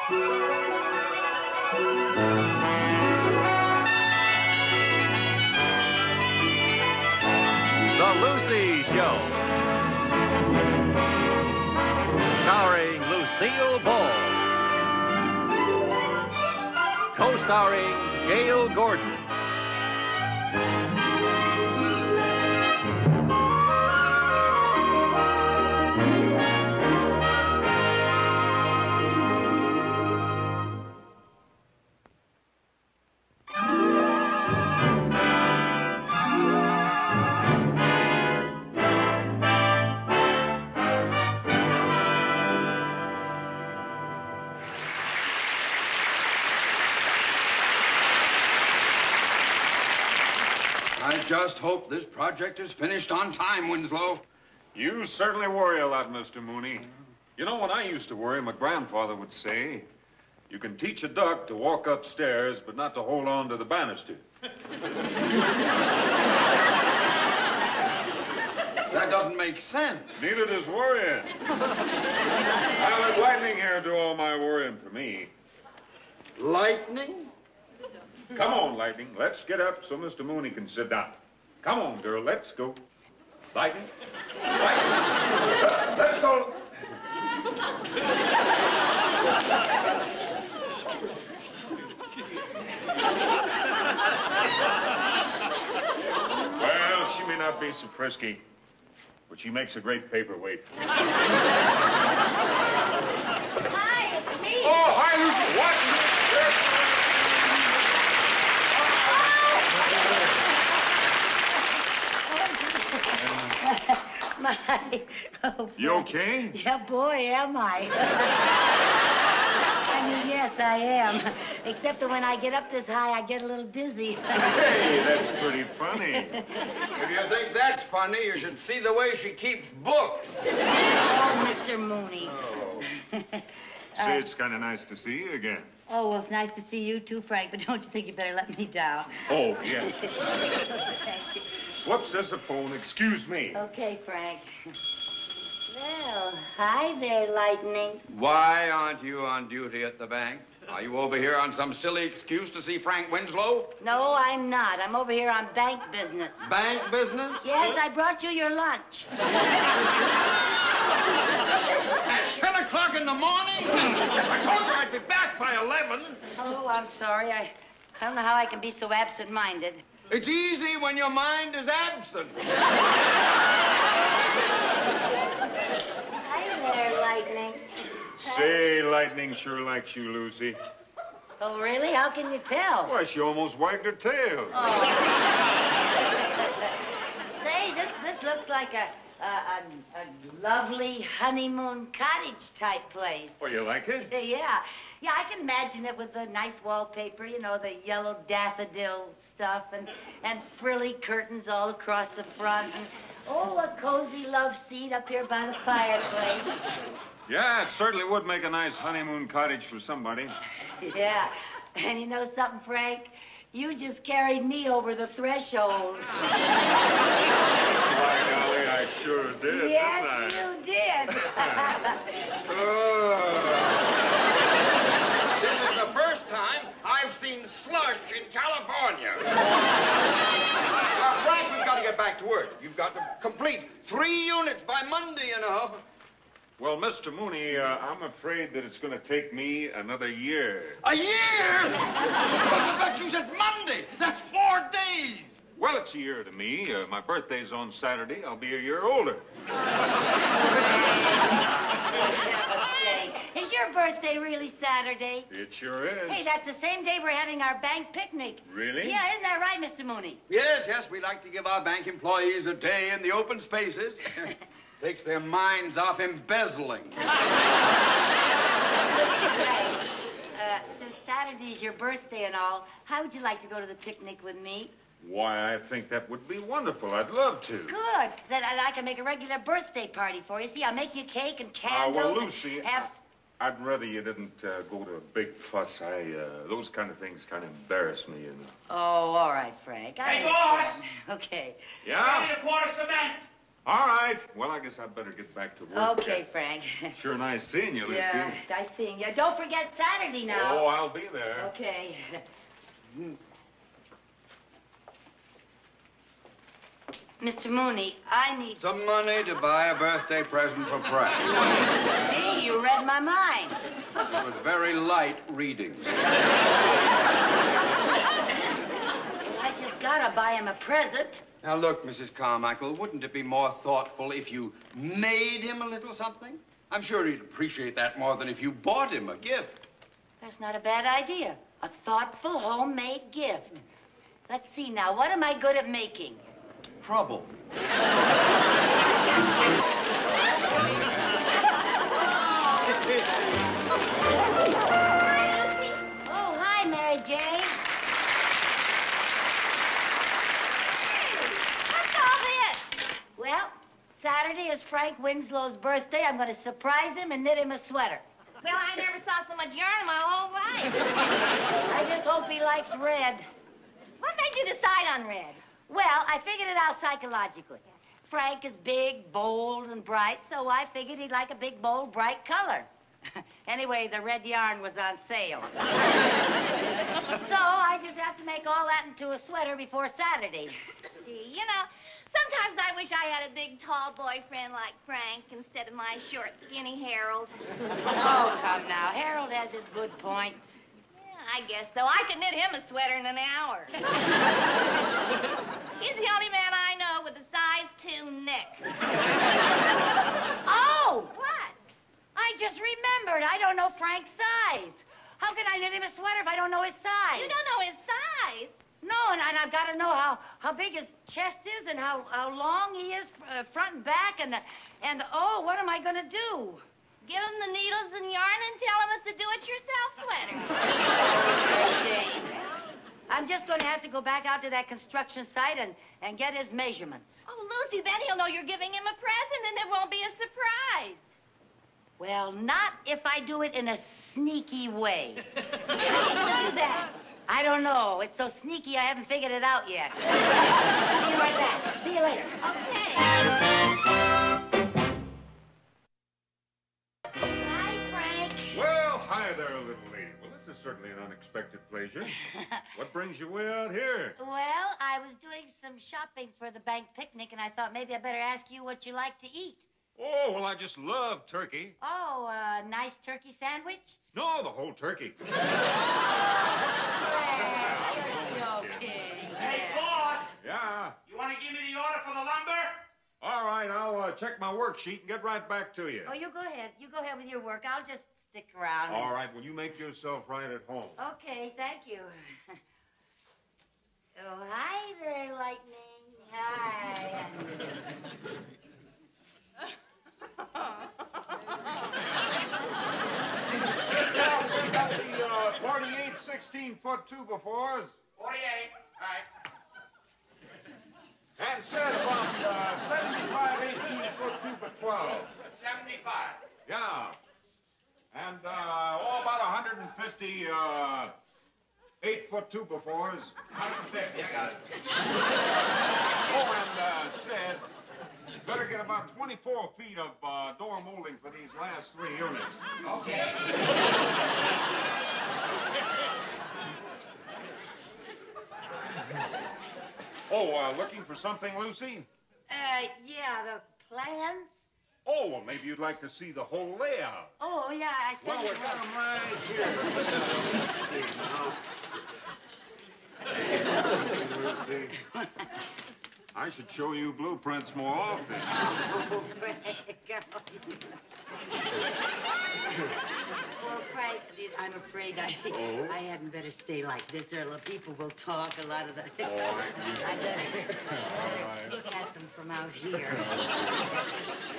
The Lucy Show. Starring Lucille Ball. Co-starring Gail Gordon. I just hope this project is finished on time, Winslow. You certainly worry a lot, Mr. Mooney. You know, when I used to worry, my grandfather would say, you can teach a duck to walk upstairs, but not to hold on to the banister. That doesn't make sense. Neither does worrying. I'll let Lightning here do all my worrying for me. Lightning? Come on, Lightning. Let's get up so Mr. Mooney can sit down. Come on, girl. Let's go. Lightning. Lightning. Let's go. Well, she may not be so frisky, but she makes a great paperweight. Hi, it's me. Oh, hi, Lucy. What? You okay? Yeah, boy, am I. I mean, yes, I am. Except that when I get up this high, I get a little dizzy. Hey, that's pretty funny. If you think that's funny, you should see the way she keeps books. Oh, Mr. Mooney. Oh. Say, it's kind of nice to see you again. Oh, well, it's nice to see you too, Frank, but don't you think you better let me down? Oh, yeah. Thank you. Whoops, there's a phone. Excuse me. Okay, Frank. Well, hi there, Lightning. Why aren't you on duty at the bank? Are you over here on some silly excuse to see Frank Winslow? No, I'm not. I'm over here on bank business. Bank business? Yes, I brought you your lunch. At 10 o'clock in the morning? I told you I'd be back by 11. Oh, I'm sorry. I don't know how I can be so absent-minded. It's easy when your mind is absent. Hi there, Lightning. Say, Lightning sure likes you, Lucy. Oh, really? How can you tell? Why, she almost wagged her tail. Oh. Say, this looks like a lovely honeymoon cottage type place. Oh, you like it? Yeah. Yeah, I can imagine it with the nice wallpaper, you know, the yellow daffodil stuff and frilly curtains all across the front. And, oh, a cozy love seat up here by the fireplace. Yeah, it certainly would make a nice honeymoon cottage for somebody. Yeah. And you know something, Frank? You just carried me over the threshold. By golly, I sure did, Yes, didn't I? you did. This is the first time I've seen slush in California. Frank, we've got to get back to work. You've got to complete 3 units by Monday, you know. Well, Mr. Mooney, I'm afraid that it's going to take me another year. A year? But you said Monday. That's 4 days. Well, it's a year to me. My birthday's on Saturday. I'll be a year older. Okay. Is your birthday really Saturday? It sure is. Hey, that's the same day we're having our bank picnic. Really? Yeah, isn't that right, Mr. Mooney? Yes, we like to give our bank employees a day in the open spaces. Takes their minds off embezzling. Since Saturday's your birthday and all, how would you like to go to the picnic with me? Why, I think that would be wonderful. I'd love to. Good. Then I can make a regular birthday party for you. See, I'll make you a cake and candles. Well, Lucy, have... I'd rather you didn't go to a big fuss. Those kind of things kind of embarrass me, you know. Oh, all right, Frank. Hey, boss! Okay. I need a quart of cement. All right. Well, I guess I'd better get back to work. Okay, Frank. Sure nice seeing you, Lucy. Yeah, nice seeing you. Don't forget Saturday now. Oh, I'll be there. Okay. Mr. Mooney, I need... Some money to buy a birthday present for Frank. Gee, you read my mind. With very light readings. I just gotta buy him a present. Now, look, Mrs. Carmichael, wouldn't it be more thoughtful if you made him a little something? I'm sure he'd appreciate that more than if you bought him a gift. That's not a bad idea. A thoughtful, homemade gift. Let's see now, what am I good at making? Trouble. Oh, hi, Mary Jane. What's all this? Well, Saturday is Frank Winslow's birthday. I'm going to surprise him and knit him a sweater. Well, I never saw so much yarn in my whole life. I just hope he likes red. What made you decide on red? Well, I figured it out psychologically. Frank is big, bold, and bright, so I figured he'd like a big, bold, bright color. Anyway, the red yarn was on sale. So I just have to make all that into a sweater before Saturday. Gee, you know, sometimes I wish I had a big, tall boyfriend like Frank instead of my short, skinny Harold. Oh, come now. Harold has his good points. I guess so. I could knit him a sweater in an hour. He's the only man I know with a size 2 neck. Oh! What? I just remembered. I don't know Frank's size. How can I knit him a sweater if I don't know his size? You don't know his size? No, and I've got to know how big his chest is and how long he is front and back and oh, what am I going to do? Give him the needles and yarn and tell him it's a do-it-yourself sweater. Jane, I'm just going to have to go back out to that construction site and get his measurements. Oh, Lucy, then he'll know you're giving him a present and it won't be a surprise. Well, not if I do it in a sneaky way. How do you do that? I don't know. It's so sneaky I haven't figured it out yet. See you right back. See you later. Okay. Hi, Frank. Well, hi there, little lady. Well, this is certainly an unexpected pleasure. What brings you way out here? Well, I was doing some shopping for the bank picnic, and I thought maybe I better ask you what you like to eat. Oh, well, I just love turkey. Oh, a nice turkey sandwich? No, the whole turkey. You're joking. Hey, boss! Yeah. You want to give me the order for the lumber? All right, I'll check my worksheet and get right back to you. Oh, you go ahead. You go ahead with your work. I'll just stick around. All right, well, you make yourself right at home. Okay, thank you. Oh, hi there, Lightning. Hi. Now, send out the 48 16-foot 2x4s. 48. All right. And set about 75 18-foot 2x12. 75. Yeah. And about 150 8-foot 2x4s. 150. I got it. Oh, and said, better get about 24 feet of door molding for these last 3 units. Okay. Oh, looking for something, Lucy? Yeah, the plans? Oh, well, maybe you'd like to see the whole layout. Oh, yeah, I said Well, you we've got would. them right here. Let's see now. Lucy, I should show you blueprints more often. Oh, Frank. Well, Frank, I'm afraid I hadn't better stay like this, or the people will talk a lot of the... I better look at them from out here.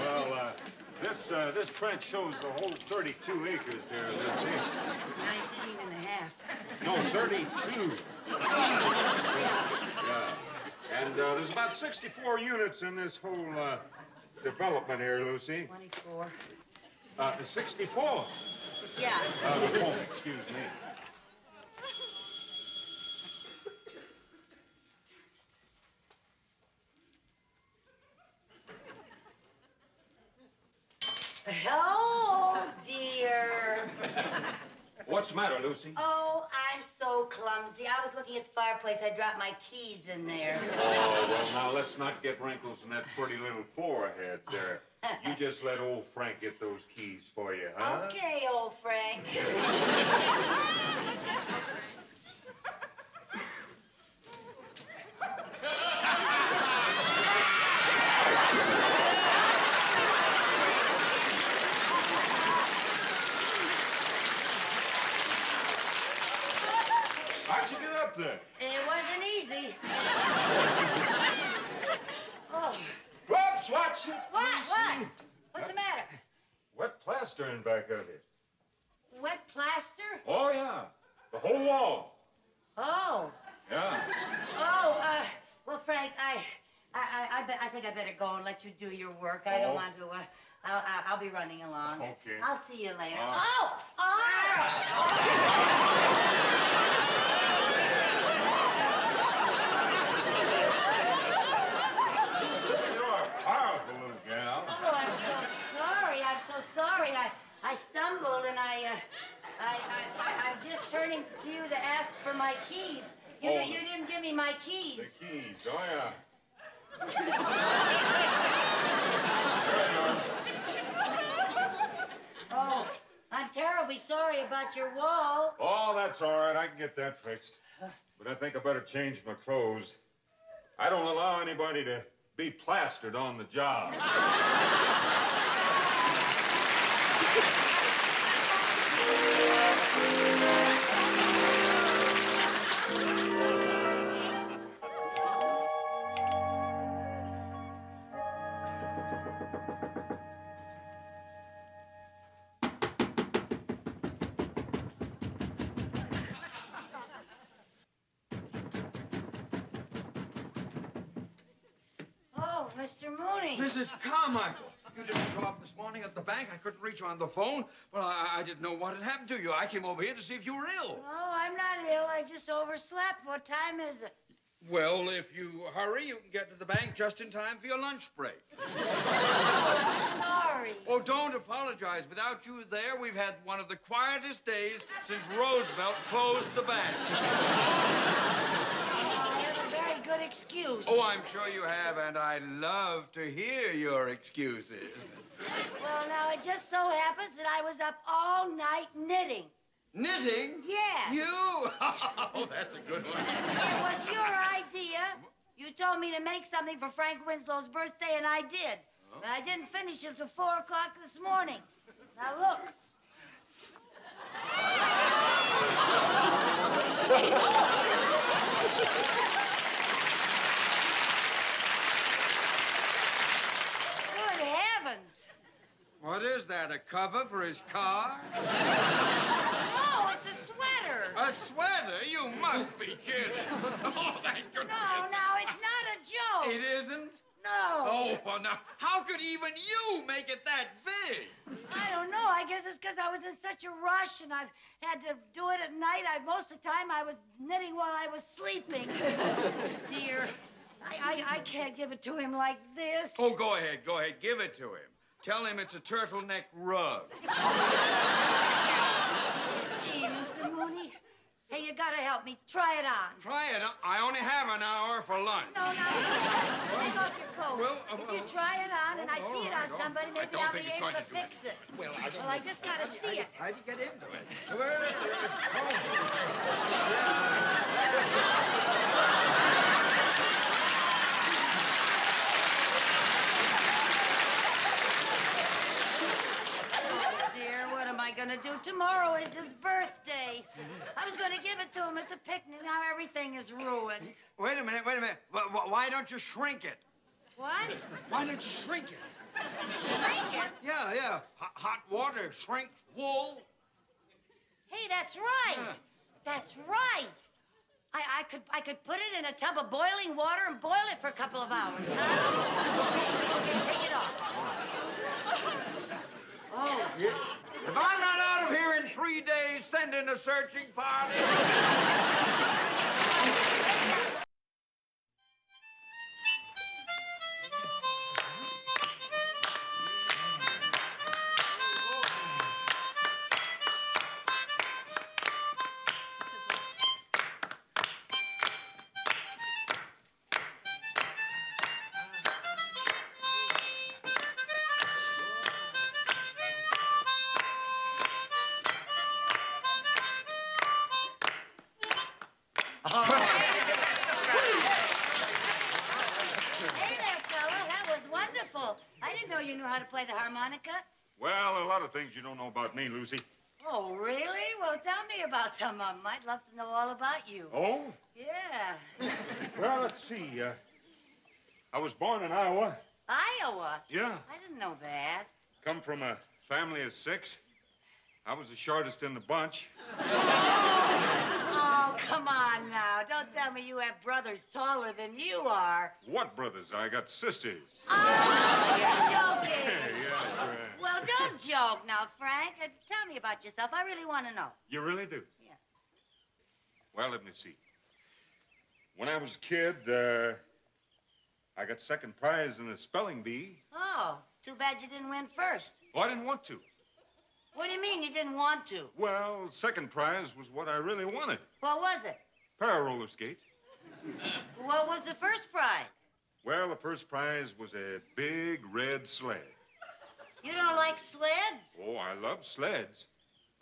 Well, this print shows the whole 32 acres here, Lucy. 19 and a half. No, 32. Yeah. And there's about 64 units in this whole development here, Lucy. 24. 64. Yeah. Oh, excuse me. What's the matter, Lucy? Oh, I'm so clumsy. I was looking at the fireplace. I dropped my keys in there. Oh, well, now, let's not get wrinkles in that pretty little forehead there. You just let old Frank get those keys for you, huh? Okay, old Frank. How'd you get up there? It wasn't easy. Oh. Whoops, watch it. What? Lucy. What? What's the matter? Wet plaster in back of it. Wet plaster? Oh, yeah. The whole wall. Oh. Yeah. Oh, well, Frank, I think I better go and let you do your work. I don't Oh. want to, I'll be running along. Okay. I'll see you later. Oh. Oh! Oh! You're a powerful little gal. Oh, I'm so sorry. I'm so sorry. I stumbled and I'm just turning to you to ask for my keys. You didn't give me my The keys. keys, oh, yeah. Oh, I'm terribly sorry about your wall. Oh, that's all right. I can get that fixed. But I think I better change my clothes. I don't allow anybody to be plastered on the job. Oh, Mr. Mooney. Mrs. Carmichael, you didn't show up this morning at the bank. I couldn't reach you on the phone. Well, I didn't know what had happened to you. I came over here to see if you were ill. Oh, I'm not ill. I just overslept. What time is it? Well, if you hurry, you can get to the bank just in time for your lunch break. Sorry. Oh, don't apologize. Without you there, we've had one of the quietest days since Roosevelt closed the bank. I have a very good excuse. Oh, I'm sure you have, and I love to hear your excuses. Well, now, it just so happens that I was up all night knitting. Knitting? Yeah. You? Oh, that's a good one. It was your idea. You told me to make something for Frank Winslow's birthday, and I did. Oh. But I didn't finish it till 4 o'clock this morning. Now, look. Good heavens. What is that, a cover for his car? No, it's a sweater. A sweater? You must be kidding. Oh, thank goodness. No, it's not a joke. It isn't? No. Oh, well, now, how could even you make it that big? I don't know. I guess it's because I was in such a rush and I've had to do it at night. Most of the time I was knitting while I was sleeping. Dear, I can't give it to him like this. Oh, go ahead. Give it to him. Tell him it's a turtleneck rug. Gee, Mr. Mooney. Hey, you gotta help me. Try it on. Try it. I only have an hour for lunch. No. Take off your coat. Well, if you try it on and I all see it right, on somebody, maybe don't I'll think be it's able going to to do fix it. Well, I just gotta see it. How'd you get into it? Where is Oh, dear, what am I gonna do? Tomorrow is his birthday. I was gonna give it to him at the picnic. Now everything is ruined. Wait a minute. Why don't you shrink it? What? Why don't you shrink it? Shrink it? Yeah. Hot water shrinks wool. Hey, that's right. Yeah. That's right. I could put it in a tub of boiling water and boil it for a couple of hours, huh? Okay, take it off. Oh, If I'm not out of here in 3 days, send in a searching party. Hey there, fella. That was wonderful. I didn't know you knew how to play the harmonica. Well, a lot of things you don't know about me, Lucy. Oh, really? Well, tell me about some of them. I'd love to know all about you. Oh? Yeah. Well, let's see. I was born in Iowa. Iowa? Yeah. I didn't know that. Come from a family of 6. I was the shortest in the bunch. Oh, come on now. Don't tell me you have brothers taller than you are. What brothers? I got sisters. Oh, you're joking. Yeah, sure. Well, don't joke now, Frank. Tell me about yourself. I really want to know. You really do? Yeah. Well, let me see. When I was a kid, I got second prize in a spelling bee. Oh, too bad you didn't win first. Well, I didn't want to. What do you mean you didn't want to? Well, second prize was what I really wanted. What was it? Pair of roller skates. What was the first prize? Well, the first prize was a big red sled. You don't like sleds? Oh, I love sleds,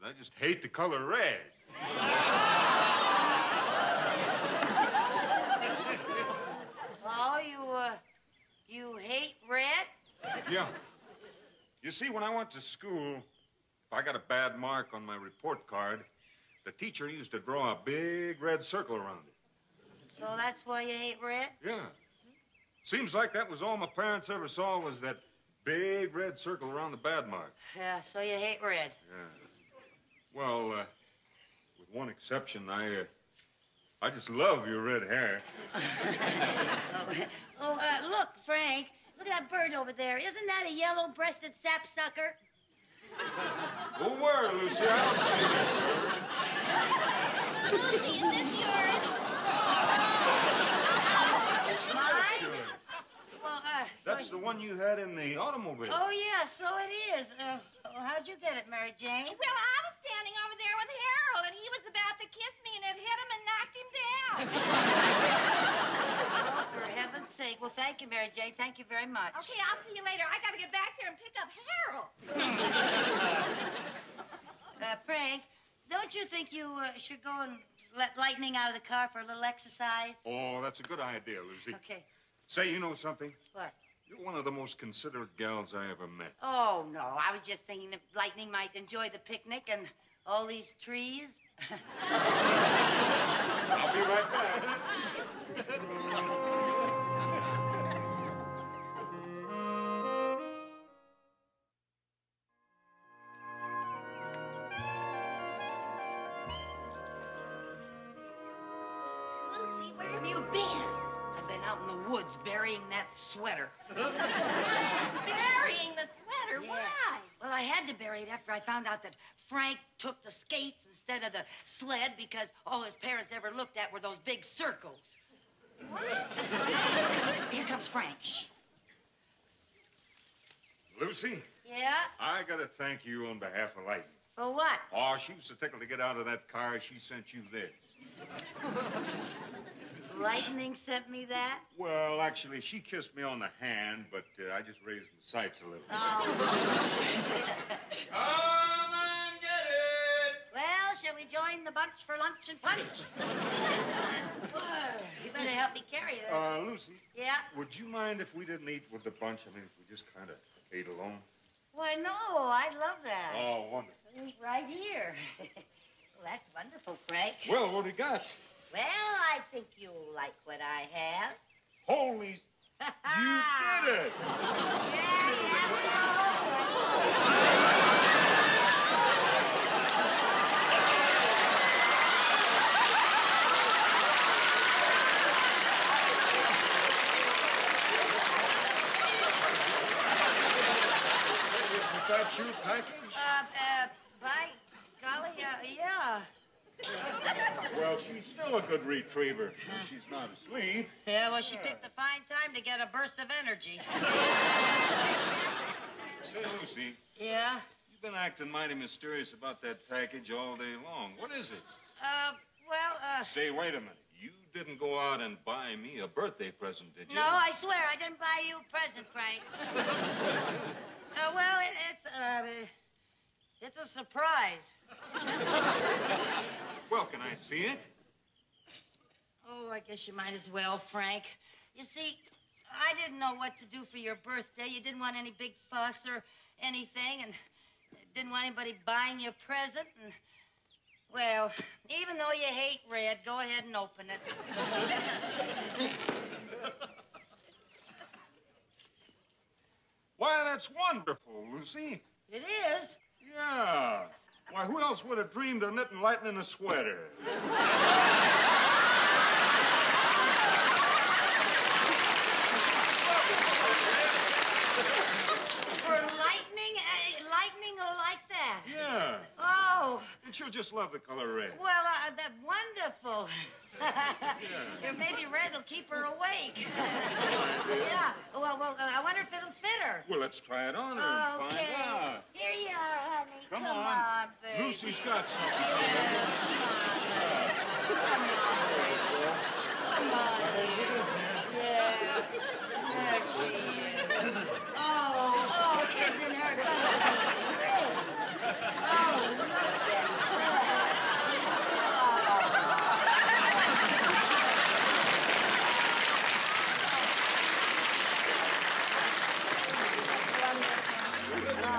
but I just hate the color red. Oh, you hate red? Yeah. You see, when I went to school, if I got a bad mark on my report card, the teacher used to draw a big red circle around it. So that's why you hate red? Yeah. Seems like that was all my parents ever saw was that big red circle around the bad mark. Yeah, so you hate red. Yeah. Well, with one exception, I just love your red hair. Look, Frank. Look at that bird over there. Isn't that a yellow-breasted sapsucker? Oh, where, Lucy? I don't see that. Lucy, is this yours? Mine? Sure. Well, That's the one you had in the automobile. Oh, yeah, so it is. How'd you get it, Mary Jane? Well, I was standing over there with Harold, and he was about to kiss me, and it hit him and knocked him down. Oh, for heaven's sake. Well, thank you, Mary Jane. Thank you very much. Okay, I'll see you later. I gotta get back there and pick up Harold. Frank, don't you think you should go and let Lightning out of the car for a little exercise? Oh, that's a good idea, Lucy. Okay. Say, you know something? What? You're one of the most considerate gals I ever met. Oh, no. I was just thinking that Lightning might enjoy the picnic and all these trees. I'll be right back. Lucy, where have you been? I've been out in the woods burying that sweater. Burying the sweater. Yes. Why? Well, I had to bury it after I found out that Frank took the skates instead of the sled because all his parents ever looked at were those big circles. What? Here comes Frank. Shh. Lucy, Yeah? I gotta thank you on behalf of Lightning. For what? Oh, she was so tickled to get out of that car, she sent you this. Lightning sent me that? Well, actually, she kissed me on the hand, but I just raised my sights a little. Oh. Come and get it! Well, shall we join the bunch for lunch and punch? You better help me carry this. Lucy, Yeah? would you mind if we didn't eat with the bunch? I mean, if we just kind of ate alone? Why, no, I'd love that. Oh, wonderful. Eat right here. Well, that's wonderful, Frank. Well, what do you got? Well, I think you'll like what I have. Holy... You did it! Isn't that your package? By golly, yeah. Well, she's still a good retriever. When she's not asleep. Yeah, well, she picked a fine time to get a burst of energy. Say, Lucy, Yeah? you've been acting mighty mysterious about that package all day long. What is it? Say, wait a minute. You didn't go out and buy me a birthday present, did you? No, I swear I didn't buy you a present, Frank. Well, it's a surprise. Well, can I see it? Oh, I guess you might as well, Frank. You see, I didn't know what to do for your birthday. You didn't want any big fuss or anything, and didn't want anybody buying you a present. And, well, even though you hate red, go ahead and open it. Why, that's wonderful, Lucy. It is? Yeah. Why, who else would have dreamed of knitting lightning in a sweater? For lightning? Lightning like that? Yeah. Oh. And she'll just love the color red. Well, that's wonderful. Maybe red will keep her awake. Yeah. Well, I wonder if it'll fit her. Well, let's try it on her and find out. Here you are, honey. Come on, on. baby. Lucy's got something. Come on, baby. Yeah. There she is. Oh, isn't her gonna be great? Oh, look at that. Oh.